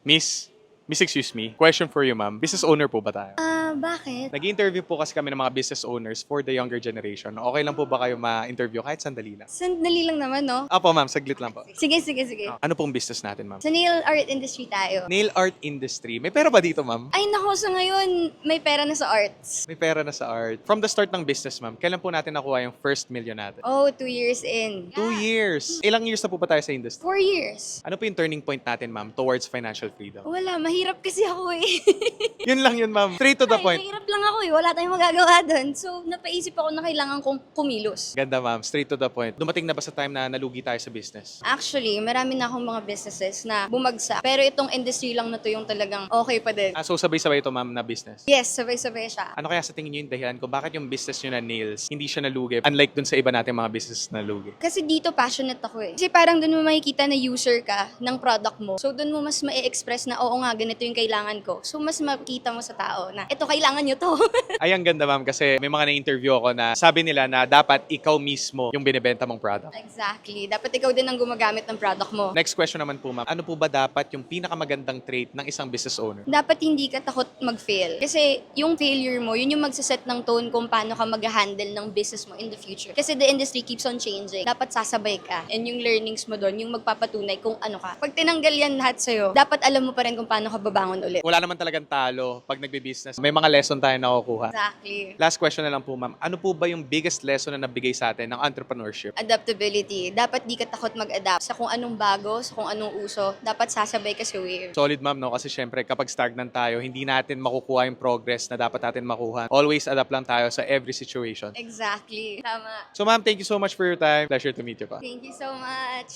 Miss, excuse me. Question for you, ma'am. Business owner po ba tayo? Bakit? Nag-interview po kasi kami ng mga business owners for the younger generation. Okay lang po ba kayo ma-interview kahit sandali lang? Sandali lang naman, no? Apo, ma'am. Saglit lang po. Sige, sige, sige. Ano pong business natin, ma'am? Sa nail art industry tayo. Nail art industry. May pera ba dito, ma'am? Ay, nako, sa ngayon, may pera na sa arts. May pera na sa art. From the start ng business, ma'am, kailan po natin nakuha yung first million natin? Oh, 2 years in. 2 years. Ilang years na po ba tayo sa industry? 4 years. Ano po yung turning point natin, ma'am, towards financial freedom? Wala, mahirap kasi ako eh. Yun lang yun, ma'am. Straight to the point. Mahirap lang ako eh. Wala tayong magagawa doon. So, napaisip ako na kailangan kong kumilos. Ganda, ma'am. Straight to the point. Dumating na ba sa time na nalugi tayo sa business? Actually, marami na akong mga businesses na bumagsak. Pero itong industry lang na to yung talagang okay pa din. So sabay-sabay ito, ma'am, na business? Yes, sabay-sabay siya. Ano kaya sa tingin niyo yung dahilan kung bakit yung business niyo na nails, hindi siya nalugi, unlike dun sa iba nating mga business na nalugi? Kasi dito passionate ako eh. Kasi parang doon mo makikita na user ka ng product mo. So doon mo mas ma-express na oo nga, ganito yung kailangan ko. So mas makikita mo sa tao na ito kailangan nyo to. Ay, ang ganda, ma'am, kasi may mga na-interview ako na sabi nila na dapat ikaw mismo yung binibenta mong product. Exactly. Dapat ikaw din ang gumagamit ng product mo. Next question naman po, ma'am. Ano po ba dapat yung pinakamagandang trait ng isang business owner? Dapat hindi ka takot mag-fail. Kasi yung failure mo, yun yung magsaset ng tone kung paano ka mag-handle ng business mo in the future. Kasi the industry keeps on changing. Dapat sasabay ka. And yung learnings mo doon, yung magpapatunay kung ano ka. Pag tinanggal yan lahat sa'yo, dapat alam mo pa rin kung paano ka babangon ulit. Wala naman talagang talo pag nagbe-business. May mga lesson tayo nakukuha. Exactly. Last question na lang po, ma'am. Ano po ba yung biggest lesson na nabigay sa atin ng entrepreneurship? Adaptability. Dapat di ka takot mag-adapt sa kung anong bago, sa kung anong uso. Dapat sasabay ka sa wave. Solid, ma'am, no? Kasi syempre, kapag stagnant tayo, hindi natin makukuha yung progress na dapat natin makuha. Always adapt lang tayo sa every situation. Exactly. Tama. So, ma'am, thank you so much for your time. Pleasure to meet you pa. Thank you so much.